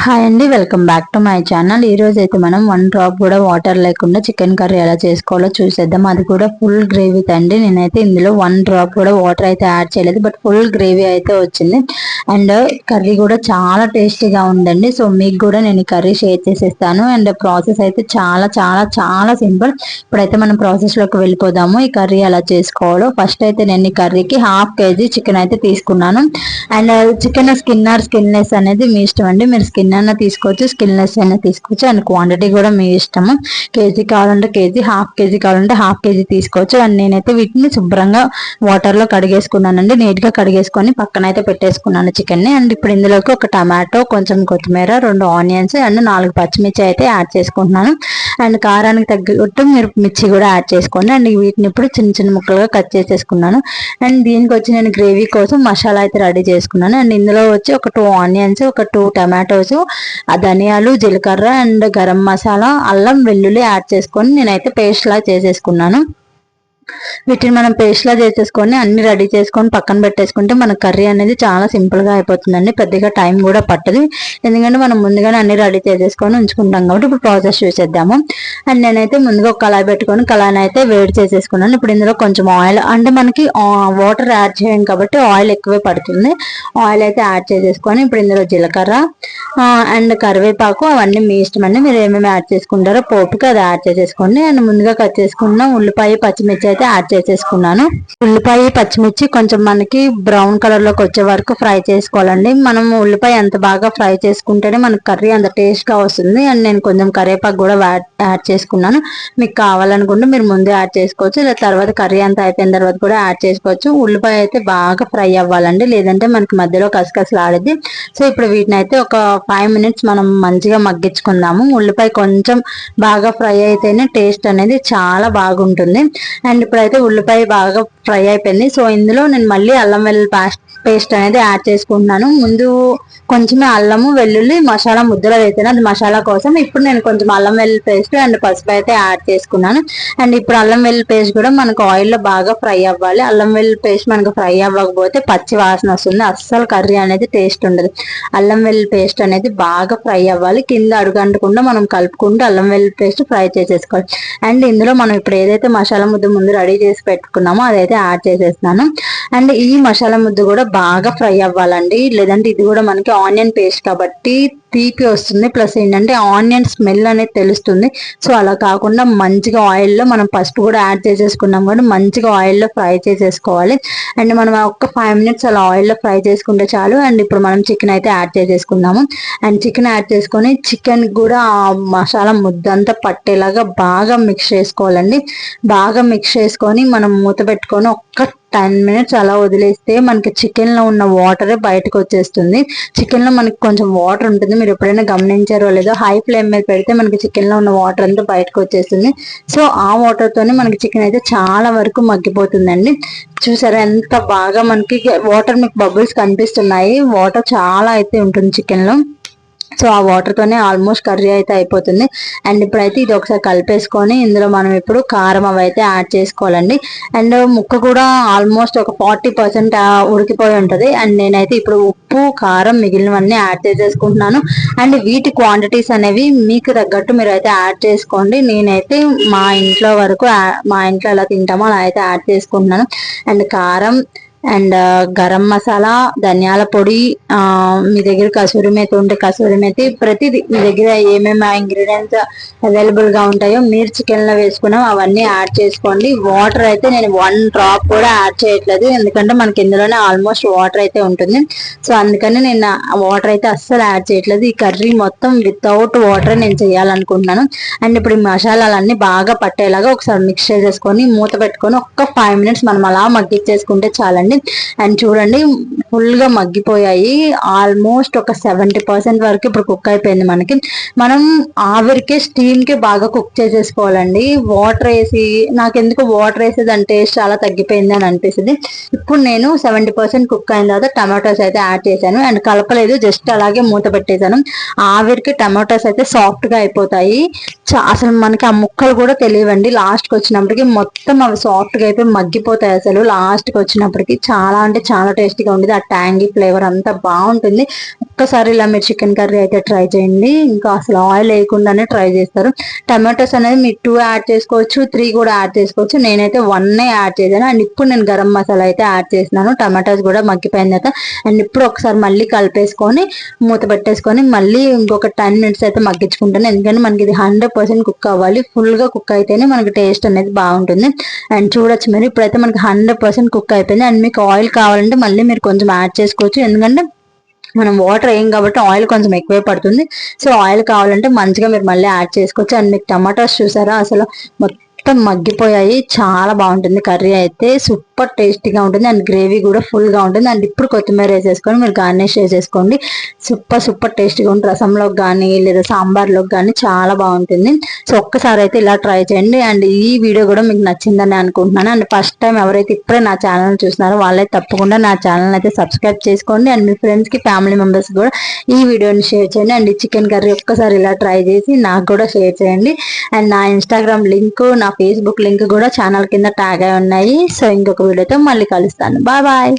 Hi అండి, welcome back to my channel. ఈ రోజు అయితే మనం 1 డ్రాప్ కూడా వాటర్ లేకుండా చికెన్ కర్రీ ఎలా చేసుకోవాలో చూసేద్దాం. అది కూడా ఫుల్ గ్రేవీ అండి. నేనైతే ఇందులో 1 డ్రాప్ కూడా వాటర్ అయితే యాడ్ చేయలేదు, బట్ ఫుల్ గ్రేవీ అయితే వచ్చింది. అండ్ కర్రీ కూడా చాలా టేస్టీగా ఉందండి. సో మీకు కూడా నేను ఈ కర్రీ షేర్ చేసేస్తాను. అండ్ ప్రాసెస్ అయితే చాలా చాలా చాలా సింపుల్. ఇప్పుడైతే మనం ప్రాసెస్ లోకి వెళ్ళిపోదాము. ఈ కర్రీ ఎలా చేసుకోవాలో. ఫస్ట్ అయితే నేను ఈ కర్రీకి 1/2 kg చికెన్ అయితే తీసుకున్నాను. అండ్ చికెన్ స్కిన్లెస్ అనేది మీ ఇష్టం అండి. మీరు స్కిన్ అయినా తీసుకోవచ్చు, స్కిన్లెస్ అయినా తీసుకోవచ్చు. అండ్ క్వాంటిటీ కూడా మీ ఇష్టము. కేజీ కావాలంటే కేజీ, 1/2 kg కావాలంటే 1/2 kg తీసుకోవచ్చు. అండ్ నేనైతే వీటిని శుభ్రంగా వాటర్ లో కడిగేసుకున్నానండి. నీట్ గా కడిగేసుకొని పక్కన అయితే పెట్టేసుకున్నాను చికెన్ ని. అండ్ ఇప్పుడు ఇందులోకి ఒక టమాటో, కొంచెం కొత్తిమీర, 2 ఆనియన్స్ అండ్ 4 పచ్చిమిర్చి అయితే యాడ్ చేసుకుంటున్నాను. అండ్ కారానికి తగ్గట్టు మీరు మిర్చి కూడా యాడ్ చేసుకోండి. అండ్ వీటిని ఇప్పుడు చిన్న చిన్న ముక్కలుగా కట్ చేసేసుకున్నాను. అండ్ దీనికి వచ్చి నేను గ్రేవీ కోసం మసాలా అయితే రెడీ చేసుకున్నాను. అండ్ ఇందులో వచ్చి ఒక 2 ఆనియన్స్, ఒక 2 టమాటోస్, ధనియాలు, జీలకర్ర అండ్ గరం మసాలా, అల్లం వెల్లుల్లి యాడ్ చేసుకొని నేనైతే పేస్ట్ లా చేసేసుకున్నాను. వీటిని మనం పేస్ట్ లా చేసేసుకొని అన్ని రెడీ చేసుకొని పక్కన పెట్టేసుకుంటే మన కర్రీ అనేది చాలా సింపుల్ గా అయిపోతుందండి. పెద్దగా టైం కూడా పట్టదు, ఎందుకంటే మనం ముందుగానే అన్ని రెడీ చేసేసుకొని ఉంచుకుంటాం కాబట్టి. ఇప్పుడు ప్రాసెస్ చూసేద్దాము. అండ్ నేనైతే ముందుగా ఒక కళాయి పెట్టుకొని కళాయిని అయితే వేడి చేసేసుకున్నాను. ఇప్పుడు ఇందులో కొంచెం ఆయిల్, అంటే మనకి వాటర్ యాడ్ చేయం కాబట్టి ఆయిల్ ఎక్కువే పడుతుంది. ఆయిల్ అయితే యాడ్ చేసేసుకొని ఇప్పుడు ఇందులో జీలకర్ర అండ్ కరివేపాకు, అవన్నీ మీ ఇష్టం అండి. మీరు ఏమేమి యాడ్ చేసుకుంటారో పోపుకి అది యాడ్ చేసేసుకోండి. అండ్ ముందుగా కట్ చేసుకున్న ఉల్లిపాయ, పచ్చిమిర్చి అయితే యాడ్ చేసేసుకున్నాను. ఉల్లిపాయ, పచ్చిమిర్చి కొంచెం మనకి బ్రౌన్ కలర్ లోకి వచ్చే వరకు ఫ్రై చేసుకోవాలండి. మనం ఉల్లిపాయ ఎంత బాగా ఫ్రై చేసుకుంటేనే మనకి కర్రీ అంత టేస్ట్ గా వస్తుంది. అండ్ నేను కొంచెం కరివేపాకు కూడా యాడ్ చేసుకున్నాను. మీకు కావాలనుకుంటే మీరు ముందే యాడ్ చేసుకోవచ్చు, ఇలా తర్వాత కర్రీ అంతా అయిపోయిన తర్వాత కూడా యాడ్ చేసుకోవచ్చు. ఉల్లిపాయ అయితే బాగా ఫ్రై అవ్వాలండి, లేదంటే మనకి మధ్యలో కసకసలాడిద్ది. సో ఇప్పుడు వీటిని అయితే ఒక 5 minutes మనం మంచిగా మగ్గించుకుందాము. ఉల్లిపాయ కొంచెం బాగా ఫ్రై అయితేనే టేస్ట్ అనేది చాలా బాగుంటుంది. అండ్ ఇప్పుడైతే ఉల్లిపాయ బాగా ఫ్రై అయిపోయింది. సో ఇందులో నేను మళ్ళీ అల్లం వెల్లుల్లి పేస్ట్ అనేది యాడ్ చేసుకుంటున్నాను. ముందు కొంచెమే అల్లము వెల్లుల్లి మసాలా ముద్దలో వేసాను, అది మసాలా కోసం. ఇప్పుడు నేను కొంచెం అల్లం వెల్లుల్లి పేస్ట్ అండ్ పసుపు అయితే యాడ్ చేసుకున్నాను. అండ్ ఇప్పుడు అల్లం వెల్లుల్లి పేస్ట్ కూడా మనకు ఆయిల్లో బాగా ఫ్రై అవ్వాలి. అల్లం వెల్లుల్లి పేస్ట్ మనకు ఫ్రై అవ్వకపోతే పచ్చి వాసన వస్తుంది, అస్సలు కర్రీ అనేది టేస్ట్ ఉండదు. అల్లం వెల్లుల్లి పేస్ట్ అనేది బాగా ఫ్రై అవ్వాలి. కింద అడుగంటకుండా మనం కలుపుకుంటూ అల్లం వెల్లుల్లి పేస్ట్ ఫ్రై చేసేసుకోవాలి. అండ్ ఇందులో మనం ఇప్పుడు ఏదైతే మసాలా ముద్ద ముందు రెడీ చేసి పెట్టుకున్నామో అదైతే యాడ్ చేసేస్తున్నాను. అండ్ ఈ మసాలా ముద్ద కూడా బాగా ఫ్రై అవ్వాలండి, లేదంటే ఇది కూడా మనకి ఆనియన్ పేస్ట్ కాబట్టి తీపి వస్తుంది. ప్లస్ ఏంటంటే ఆనియన్ స్మెల్ అనేది తెలుస్తుంది. సో అలా కాకుండా మంచిగా ఆయిల్లో మనం పసుపు కూడా యాడ్ చేసేసుకున్నాం కాబట్టి మంచిగా ఆయిల్లో ఫ్రై చేసేసుకోవాలి. అండ్ మనం ఒక 5 minutes అలా ఆయిల్లో ఫ్రై చేసుకుంటే చాలు. అండ్ ఇప్పుడు మనం చికెన్ అయితే యాడ్ చేసేసుకుందాము. అండ్ చికెన్ యాడ్ చేసుకొని చికెన్ కూడా ఆ మసాలా ముద్దంతా పట్టేలాగా బాగా మిక్స్ చేసుకోవాలండి. బాగా మిక్స్ చేసుకొని మనం మూత పెట్టుకొని ఒక్క 10 minutes అలా వదిలేస్తే మనకి చికెన్ లో ఉన్న వాటర్ బయటకు వచ్చేస్తుంది. చికెన్ లో మనకి కొంచెం వాటర్ ఉంటుంది, మీరు ఎప్పుడైనా గమనించారో లేదో. హై ఫ్లేమ్ మీద పెడితే మనకి చికెన్ లో ఉన్న వాటర్ అంతా బయటకు వచ్చేస్తుంది. సో ఆ వాటర్ తోనే మనకి చికెన్ అయితే చాలా వరకు మగ్గిపోతుందండి. చూసారా ఎంత బాగా మనకి వాటర్, మీకు బబుల్స్ కనిపిస్తున్నాయి. వాటర్ చాలా అయితే ఉంటుంది చికెన్ లో. సో ఆ వాటర్ తోనే ఆల్మోస్ట్ కర్రీ అయితే అయిపోతుంది. అండ్ ఇప్పుడైతే ఇది ఒకసారి కలిపేసుకొని ఇందులో మనం ఇప్పుడు కారం అవి అయితే యాడ్ చేసుకోవాలండి. అండ్ ముక్క కూడా ఆల్మోస్ట్ ఒక 40% ఉడికిపోయి ఉంటది. అండ్ నేనైతే ఇప్పుడు ఉప్పు, కారం మిగిలినవన్నీ యాడ్ చేసేసుకుంటున్నాను. అండ్ వీటి క్వాంటిటీస్ అనేవి మీకు తగ్గట్టు మీరు అయితే యాడ్ చేసుకోండి. నేనైతే మా ఇంట్లో వరకు, మా ఇంట్లో ఎలా తింటామో అలా అయితే యాడ్ చేసుకుంటున్నాను. అండ్ కారం అండ్ గరం మసాలా, ధనియాల పొడి, మీ దగ్గర కసూరి మేతి ఉంటే కసూరి మేతి, ప్రతిదీ మీ దగ్గర ఏమేమి ఇంగ్రీడియంట్స్ అవైలబుల్ గా ఉంటాయో మీరు చికెన్ లో వేసుకున్నాం అవన్నీ యాడ్ చేసుకోండి. వాటర్ అయితే నేను 1 డ్రాప్ కూడా యాడ్ చేయట్లేదు, ఎందుకంటే మనకి ఇందులోనే ఆల్మోస్ట్ వాటర్ అయితే ఉంటుంది. సో అందుకని నేను వాటర్ అయితే అస్సలు యాడ్ చేయట్లేదు. ఈ కర్రీ మొత్తం వితౌట్ వాటర్ నేను చేయాలనుకుంటున్నాను. అండ్ ఇప్పుడు ఈ మసాలాలన్నీ బాగా పట్టేలాగా ఒకసారి మిక్స్ చేసేసుకొని మూత పెట్టుకొని ఒక్క 5 minutes మనం అలా మగ్గిచ్చేసుకుంటే చాలండి. అండ్ చూడండి ఫుల్ గా మగ్గిపోయాయి. ఆల్మోస్ట్ ఒక 70% వరకు ఇప్పుడు కుక్ అయిపోయింది. మనకి మనం ఆవిరికే, స్టీమ్ కి బాగా కుక్ చేసేసుకోవాలండి. వాటర్ వేసి నాకెందుకు వాటర్ వేసి దాని టేస్ట్ చాలా తగ్గిపోయింది అని అనిపిస్తుంది. ఇప్పుడు నేను 70% కుక్ అయిన తర్వాత టమాటోస్ అయితే యాడ్ చేశాను. అండ్ కలపలేదు, జస్ట్ అలాగే మూత పెట్టేశాను. ఆవిరికి టమాటోస్ అయితే సాఫ్ట్ గా అయిపోతాయి. అసలు మనకి ఆ ముక్కలు కూడా తెలియవండి. లాస్ట్కి వచ్చినప్పటికి మొత్తం అవి సాఫ్ట్గా అయిపోయి మగ్గిపోతాయి. అసలు లాస్ట్కి వచ్చినప్పటికి చాలా అంటే చాలా టేస్టీగా ఉండేది. ఆ ట్యాంగీ ఫ్లేవర్ అంతా బాగుంటుంది. ఒక్కసారి ఇలా మీరు చికెన్ కర్రీ అయితే ట్రై చేయండి. ఇంకా అసలు ఆయిల్ వేయకుండానే ట్రై చేస్తారు. టమాటోస్ అనేది మీరు 2 యాడ్ చేసుకోవచ్చు, 3 కూడా యాడ్ చేసుకోవచ్చు. నేనైతే 1 యాడ్ చేశాను. అండ్ ఇప్పుడు నేను గరం మసాలా అయితే యాడ్ చేసినాను. టమాటోస్ కూడా మగ్గిపోయిన తర్వాత అండ్ ఇప్పుడు ఒకసారి మళ్ళీ కలిపేసుకొని మూత పెట్టేసుకొని మళ్ళీ ఇంకొక 10 మినిట్స్ అయితే మగ్గించుకుంటాను. ఎందుకంటే మనకి ఇది 100% కుక్ అవ్వాలి. ఫుల్ గా కుక్ అయితేనే మనకి టేస్ట్ అనేది బాగుంటుంది. అండ్ చూడొచ్చు మీరు ఇప్పుడైతే మనకి 100% కుక్ అయిపోయింది. అండ్ మీకు ఆయిల్ కావాలంటే మళ్ళీ మీరు కొంచెం యాడ్ చేసుకోవచ్చు. ఎందుకంటే మనం వాటర్ వేయం కాబట్టి ఆయిల్ కొంచెం ఎక్కువే పడుతుంది. సో ఆయిల్ కావాలంటే మంచిగా మీరు మళ్ళీ యాడ్ చేసుకోవచ్చు. అండ్ మీకు టమాటోస్ చూసారా అసలు మొత్తం మగ్గిపోయాయి. చాలా బాగుంటుంది కర్రీ అయితే, సూపర్ టేస్టీగా ఉంటుంది. అండ్ గ్రేవీ కూడా ఫుల్ గా ఉంటుంది. అండ్ ఇప్పుడు కొత్తిమీర వేసేసుకొని మీరు గార్నిష్ చేసేసుకోండి. సూపర్ టేస్టీగా ఉంటుంది. రసంలోకి కానీ లేదా సాంబార్లోకి కానీ చాలా బాగుంటుంది. సో ఒక్కసారి అయితే ఇలా ట్రై చేయండి. అండ్ ఈ వీడియో కూడా మీకు నచ్చిందని అనుకుంటున్నాను. అండ్ ఫస్ట్ టైం ఎవరైతే ఇప్పుడే నా ఛానల్ చూస్తున్నారో వాళ్ళైతే తప్పకుండా నా ఛానల్ అయితే సబ్స్క్రైబ్ చేసుకోండి. అండ్ మీ ఫ్రెండ్స్ కి ఫ్యామిలీ మెంబర్స్ కూడా ఈ వీడియోని షేర్ చేయండి. అండ్ ఈ చికెన్ కర్రీ ఒక్కసారి ఇలా ట్రై చేసి నాకు కూడా షేర్ చేయండి. అండ్ నా ఇన్స్టాగ్రామ్ లింక్, నా ఫేస్బుక్ లింక్ కూడా ఛానల్ కింద ట్యాగ్ అయి ఉన్నాయి. సో ఇంకొక వీడియోతో మళ్ళీ కలుస్తాను. Bye bye.